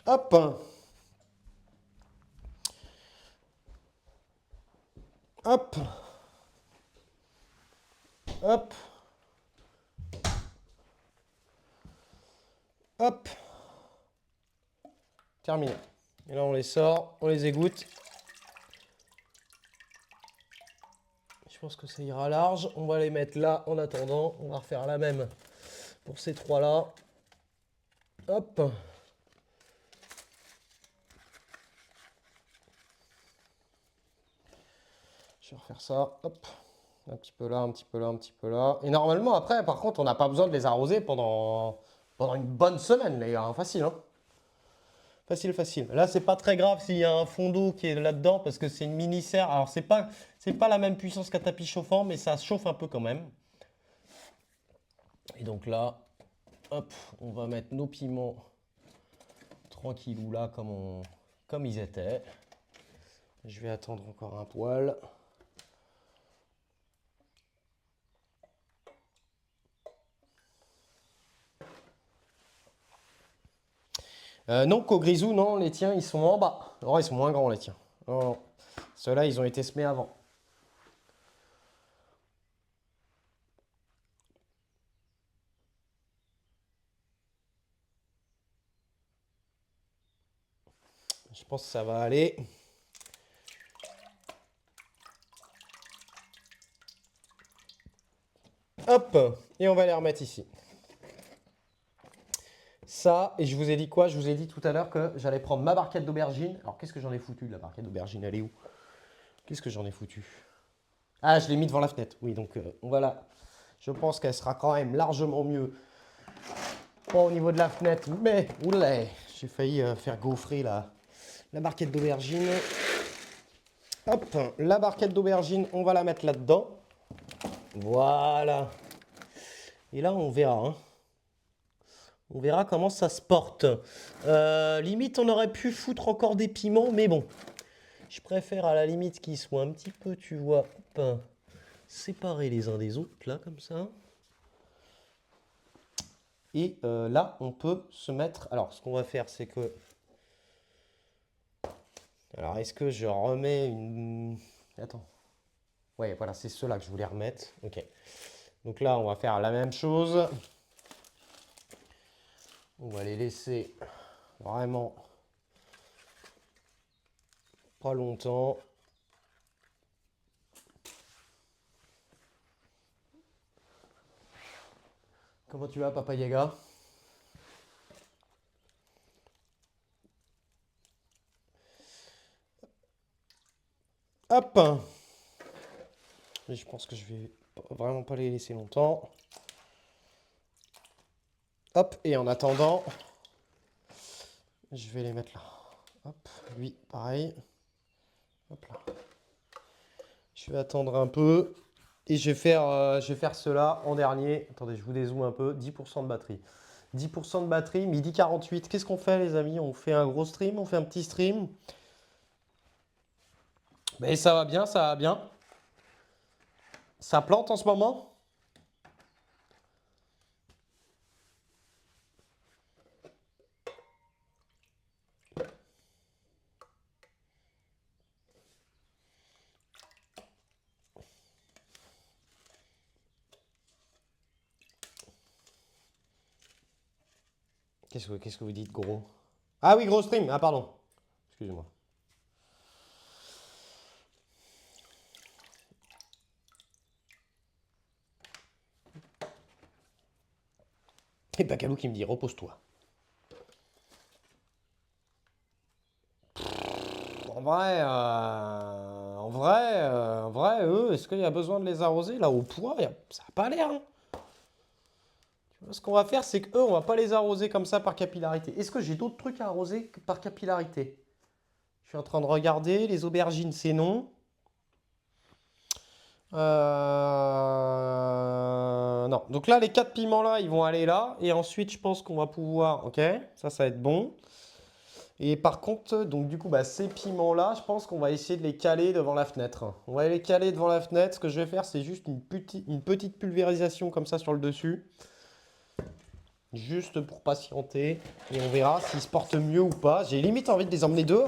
Hop. Hop. Hop. Hop. Terminé. Et là, on les sort, on les égoutte. Je pense que ça ira large. On va les mettre là en attendant. On va refaire la même pour ces trois-là. Hop. Je vais refaire ça. Hop. Un petit peu là, un petit peu là, un petit peu là. Et normalement, après, par contre, on n'a pas besoin de les arroser pendant une bonne semaine, les gars. Facile, hein. Facile, facile. Là, c'est pas très grave s'il y a un fond d'eau qui est là-dedans parce que c'est une mini serre. Alors, c'est pas la même puissance qu'un tapis chauffant, mais ça chauffe un peu quand même. Et donc là, hop, on va mettre nos piments tranquillou là comme ils étaient. Je vais attendre encore un poil. Non, Cogrisou, non, les tiens, ils sont en bas. Oh, ils sont moins grands, les tiens. Oh, ceux-là, ils ont été semés avant. Je pense que ça va aller. Hop, et on va les remettre ici. Ça, et je vous ai dit quoi? Je vous ai dit tout à l'heure que j'allais prendre ma barquette d'aubergine. Alors, qu'est-ce que j'en ai foutu de la barquette d'aubergine? Elle est où? Qu'est-ce que j'en ai foutu? Ah, je l'ai mis devant la fenêtre. Oui, donc voilà. Je pense qu'elle sera quand même largement mieux. Pas au niveau de la fenêtre, mais oulé, j'ai failli faire gaufrer la barquette d'aubergine. Hop, la barquette d'aubergine, on va la mettre là-dedans. Voilà. Et là, on verra. Hein. On verra comment ça se porte. Limite, on aurait pu foutre encore des piments, mais bon. Je préfère à la limite qu'ils soient un petit peu, tu vois, hop, séparés les uns des autres, là, comme ça. Et là, on peut se mettre... Alors, ce qu'on va faire, c'est que... Alors, est-ce que je remets une... Attends. Ouais, voilà, c'est ceux-là que je voulais remettre. Ok. Donc là, on va faire la même chose. On va les laisser vraiment pas longtemps. Comment tu vas, Papa Yaga? Hop! Et je pense que je vais vraiment pas les laisser longtemps. Hop, et en attendant, je vais les mettre là. Hop, lui, pareil. Hop là. Je vais attendre un peu. Et je vais faire cela en dernier. Attendez, je vous dézoome un peu. 10% de batterie. 10% de batterie, midi 48. Qu'est-ce qu'on fait, les amis? On fait un gros stream? On fait un petit stream? Mais ça va bien, ça va bien. Ça plante en ce moment? Qu'est-ce que vous dites, gros? Ah oui, gros stream. Ah, pardon. Excusez-moi. Et Bacalou qui me dit repose-toi. En vrai, eux, est-ce qu'il y a besoin de les arroser? Là, au poids, ça n'a pas l'air. Hein. Tu vois, ce qu'on va faire, c'est qu'eux, on va pas les arroser comme ça par capillarité. Est-ce que j'ai d'autres trucs à arroser par capillarité? Je suis en train de regarder. Les aubergines, c'est non. Non. Donc là, les quatre piments là, ils vont aller là. Et ensuite, je pense qu'on va pouvoir... Ok, ça va être bon. Et par contre, donc du coup, bah, ces piments-là, je pense qu'on va essayer de les caler devant la fenêtre. On va les caler devant la fenêtre. Ce que je vais faire, c'est juste une petite pulvérisation comme ça sur le dessus. Juste pour patienter. Et on verra s'ils se portent mieux ou pas. J'ai limite envie de les emmener dehors, hein.